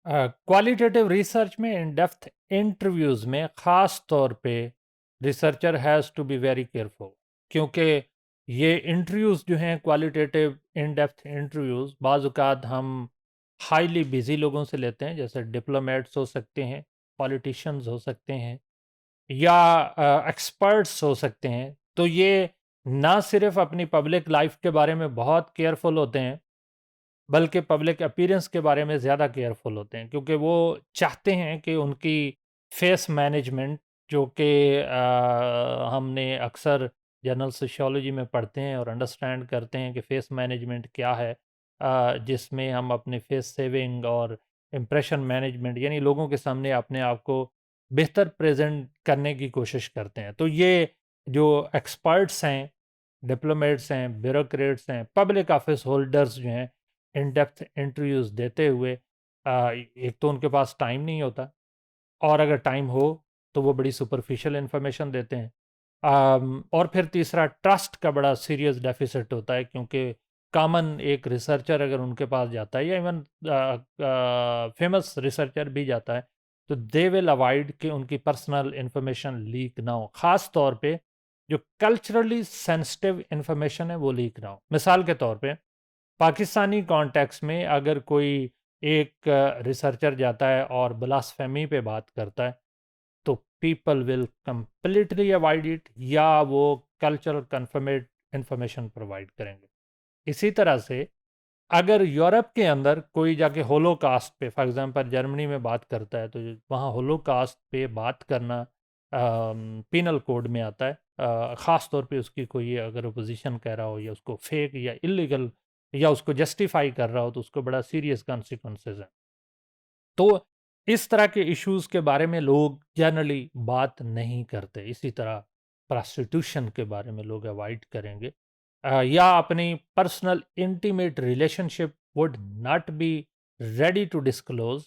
Qualitative research में in depth interviews में ख़ास तौर पे researcher has to be very careful, क्योंकि ये इंटरव्यूज़ जो हैं क्वालिटेटिव इन डेप्थ इंटरव्यूज़ बाज़ औक़ात हम हाईली बिज़ी लोगों से लेते हैं, जैसे डिप्लोमेट्स हो सकते हैं, पॉलिटिशियंस हो सकते हैं या एक्सपर्ट्स हो सकते हैं। तो ये ना सिर्फ़ अपनी पब्लिक लाइफ़ के बारे में बहुत केयरफुल होते हैं, बल्कि पब्लिक अपीयरेंस के बारे में ज़्यादा केयरफुल होते हैं, क्योंकि वो चाहते हैं कि उनकी फेस मैनेजमेंट जो कि हमने अक्सर जनरल सोशियोलॉजी में पढ़ते हैं और अंडरस्टैंड करते हैं कि फेस मैनेजमेंट क्या है, जिसमें हम अपने फेस सेविंग और इम्प्रेशन मैनेजमेंट यानी लोगों के सामने अपने आप को बेहतर प्रेजेंट करने की कोशिश करते हैं। तो ये जो एक्सपर्ट्स हैं, डिप्लोमेट्स हैं, ब्यूरोक्रेट्स हैं, पब्लिक ऑफिस होल्डर्स जो हैं, इन डेप्थ इंटरव्यूज़ देते हुए एक तो उनके पास टाइम नहीं होता, और अगर टाइम हो तो वो बड़ी सुपरफिशियल इन्फॉर्मेशन देते हैं। और फिर तीसरा ट्रस्ट का बड़ा सीरियस डेफिसिट होता है, क्योंकि कॉमन एक रिसर्चर अगर उनके पास जाता है या इवन फेमस रिसर्चर भी जाता है, तो दे विल अवॉइड कि उनकी पर्सनल इन्फॉर्मेशन लीक ना हो, ख़ास तौर पे जो कल्चरली सेंसिटिव इन्फॉर्मेशन है वो लीक ना हो। मिसाल के तौर पे पाकिस्तानी कॉन्टेक्स्ट में अगर कोई एक रिसर्चर जाता है और ब्लास्फेमी पे बात करता है, तो people will completely avoid it, या वो कल्चरल कन्फर्मेड इंफॉर्मेशन प्रोवाइड करेंगे। इसी तरह से अगर यूरोप के अंदर कोई जाके होलोकास्ट पे, फॉर एग्जांपल जर्मनी में बात करता है, तो वहाँ होलोकास्ट पे बात करना पिनल कोड में आता है। ख़ास तौर पे उसकी कोई अगर अपोजिशन कह रहा हो या उसको फेक या इलीगल या उसको जस्टिफाई कर रहा हो, तो उसको बड़ा सीरियस कॉन्सिक्वेंसेस हैं। तो इस तरह के इश्यूज़ के बारे में लोग जनरली बात नहीं करते। इसी तरह प्रोस्टिट्यूशन के बारे में लोग अवॉइड करेंगे, या अपनी personal intimate relationship would not be ready to disclose.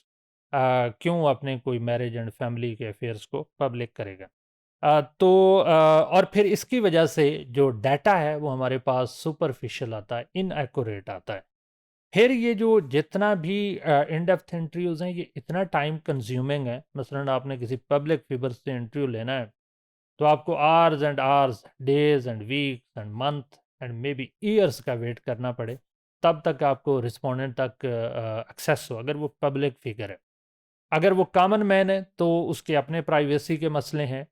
क्यों अपने कोई मैरिज एंड फैमिली के अफेयर्स को पब्लिक करेगा। और फिर इसकी वजह से जो डाटा है वो हमारे पास सुपरफिशियल आता है, इनएक्यूरेट आता है। फिर ये जो जितना भी इन डेप्थ इंटरव्यूज़ हैं, ये इतना टाइम कंज्यूमिंग है। मसलन आपने किसी पब्लिक फिगर से इंटरव्यू लेना है, तो आपको hours and hours, days and weeks and month and may be years का वेट करना पड़े, तब तक आपको रिस्पोंडेंट तक एक्सेस हो, अगर वो पब्लिक फिगर है। अगर वो कॉमन मैन है तो उसके अपने प्राइवेसी के मसले हैं,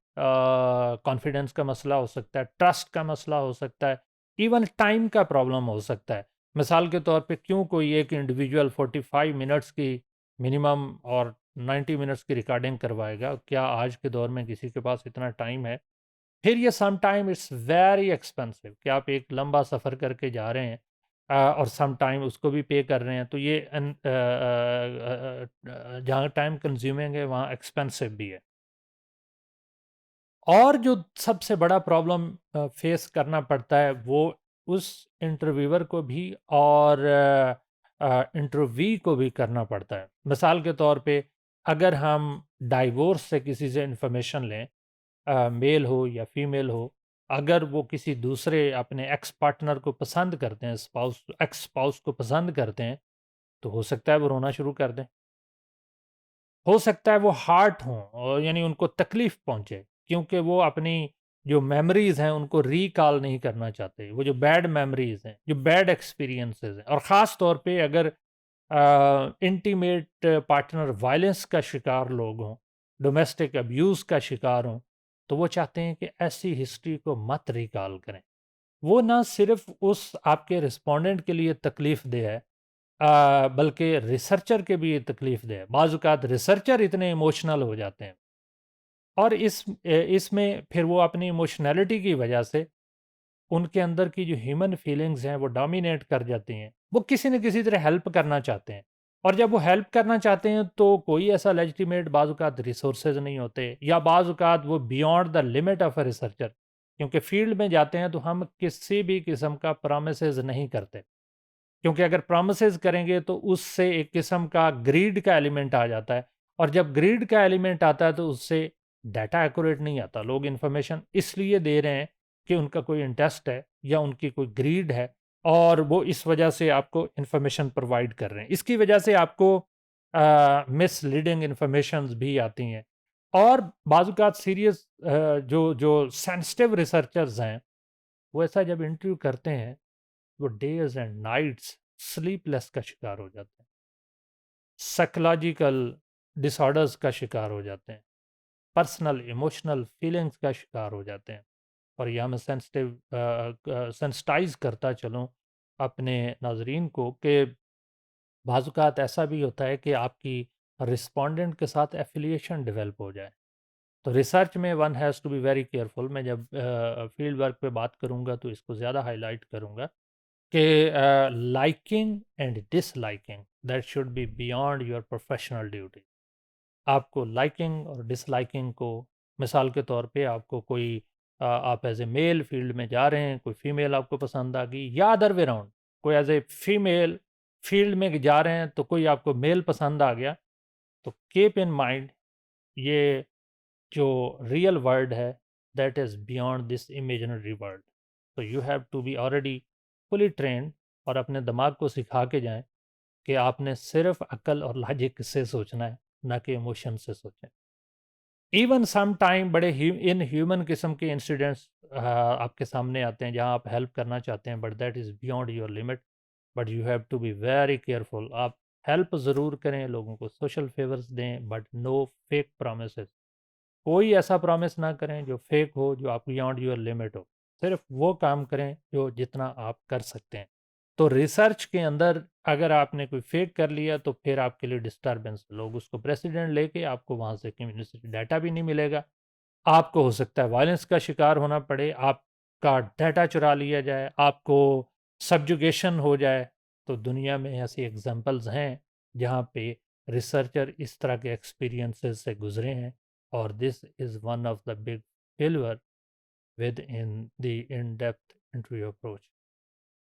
कॉन्फिडेंस का मसला हो सकता है, ट्रस्ट का मसला हो सकता है, इवन टाइम का प्रॉब्लम हो सकता है। मिसाल के तौर पे क्यों कोई एक इंडिविजुअल 45 मिनट्स की मिनिमम और 90 मिनट्स की रिकॉर्डिंग करवाएगा? क्या आज के दौर में किसी के पास इतना टाइम है? फिर ये some time it's very expensive कि आप एक लंबा सफ़र करके जा रहे हैं, और सम टाइम उसको भी पे कर रहे हैं, तो ये जहाँ टाइम कंज्यूमिंग है वहाँ एक्सपेंसिव भी है। और जो सबसे बड़ा प्रॉब्लम फेस करना पड़ता है वो उस इंटरव्यूअर को भी और इंटरव्यू को भी करना पड़ता है। मिसाल के तौर पे अगर हम डाइवोर्स से किसी से इंफॉर्मेशन लें, मेल हो या फीमेल हो, अगर वो किसी दूसरे अपने एक्स पार्टनर को पसंद करते हैं, स्पाउस एक्स स्पाउस को पसंद करते हैं, तो हो सकता है वो रोना शुरू कर दें। हो सकता है वो हार्ट हों और यानी उनको तकलीफ़ पहुँचे, क्योंकि वो अपनी जो मेमोरीज़ हैं उनको रिकॉल नहीं करना चाहते। वो जो बैड मेमोरीज़ हैं, जो बैड एक्सपीरियंसेस हैं, और ख़ास तौर पे अगर इंटीमेट पार्टनर वायलेंस का शिकार लोग हों, डोमेस्टिक अब्यूज़ का शिकार हों, तो वो चाहते हैं कि ऐसी हिस्ट्री को मत रिकॉल करें। वो ना सिर्फ़ उस आपके रिस्पोंडेंट के लिए तकलीफ़ देह है, बल्कि रिसर्चर के भी ये तकलीफ़ दे है। बाज़ औक़ात रिसर्चर इतने इमोशनल हो जाते हैं, और इसमें फिर वो अपनी इमोशनैलिटी की वजह से उनके अंदर की जो ह्यूमन फीलिंग्स हैं वो डोमिनेट कर जाती हैं। वो किसी न किसी तरह हेल्प करना चाहते हैं, और जब वो हेल्प करना चाहते हैं तो कोई ऐसा लेजिटिमेट बाज़ औक़ात रिसोर्सेज़ नहीं होते, या बाज़ औक़ात वो beyond the limit of a researcher, क्योंकि फ़ील्ड में जाते हैं तो हम किसी भी किस्म का प्रोमिसेस नहीं करते। क्योंकि अगर प्रॉमिसेस करेंगे तो उससे एक किस्म का ग्रीड का एलिमेंट आ जाता है, और जब ग्रीड का एलिमेंट आता है तो उससे डाटा एक्यूरेट नहीं आता। लोग इन्फॉर्मेशन इसलिए दे रहे हैं कि उनका कोई इंटरेस्ट है या उनकी कोई ग्रीड है, और वो इस वजह से आपको इन्फॉर्मेशन प्रोवाइड कर रहे हैं। इसकी वजह से आपको مس لیڈنگ انفارمیشنز بھی آتی ہیں، اور بعض اوقات سیریس جو سینسٹیو ریسرچرز ہیں وہ ایسا جب انٹرویو کرتے ہیں وہ days and nights sleep less کا شکار ہو جاتے ہیں، سائیکولوجیکل ڈس آرڈرز کا شکار ہو جاتے ہیں، پرسنل ایموشنل فیلنگس کا شکار ہو جاتے ہیں۔ اور یہاں میں سینسٹائز کرتا چلوں اپنے ناظرین کو کہ بعض اوقات ایسا بھی ہوتا ہے کہ آپ کی رسپونڈنٹ کے ساتھ ایفیلیشن ڈیولپ ہو جائے، تو ریسرچ میں one has to be very careful. میں جب فیلڈ ورک پہ بات کروں گا تو اس کو زیادہ ہائی لائٹ کروں گا کہ liking and disliking that should be beyond your professional duty. آپ کو لائکنگ اور ڈس لائکنگ کو، مثال کے طور پہ آپ کو کوئی آپ ایز اے میل فیلڈ میں جا رہے ہیں، کوئی فیمیل آپ کو پسند آ گئی، یا ادر وے راؤنڈ کوئی ایز اے فیمیل فیلڈ میں جا رہے ہیں تو کوئی آپ کو میل پسند آ گیا، تو کیپ ان مائنڈ یہ جو ریئل ورلڈ ہے that is beyond this imaginary world, تو you have to be already fully trained, اور اپنے دماغ کو سکھا کے جائیں کہ آپ نے صرف عقل اور لاجک سے سوچنا ہے، نہ کہ ایموشن سے سوچیں۔ ایون سم ٹائم بڑے ان ہیومن قسم کے انسیڈنٹس آپ کے سامنے آتے ہیں جہاں آپ ہیلپ کرنا چاہتے ہیں، but that is beyond your limit, but you have to be very careful. آپ ہیلپ ضرور کریں، لوگوں کو سوشل فیورز دیں، بٹ نو فیک پرومسز۔ کوئی ایسا پرومس نہ کریں جو فیک ہو، جو آپ بیونڈ یور لمٹ ہو، صرف وہ کام کریں جو جتنا آپ کر سکتے ہیں۔ تو ریسرچ کے اندر اگر آپ نے کوئی فیک کر لیا تو پھر آپ کے لیے ڈسٹربنس، لوگ اس کو پریسیڈنٹ لے کے آپ کو وہاں سے کمیونٹی ڈیٹا بھی نہیں ملے گا، آپ کو ہو سکتا ہے وائلنس کا شکار ہونا پڑے، آپ کا ڈیٹا چرا لیا جائے، آپ کو سبجوگیشن ہو جائے۔ تو دنیا میں ایسی ایگزامپلز ہیں جہاں پہ ریسرچر اس طرح کے ایکسپیرینسز سے گزرے ہیں، اور this is one of the big failure within the in depth interview approach.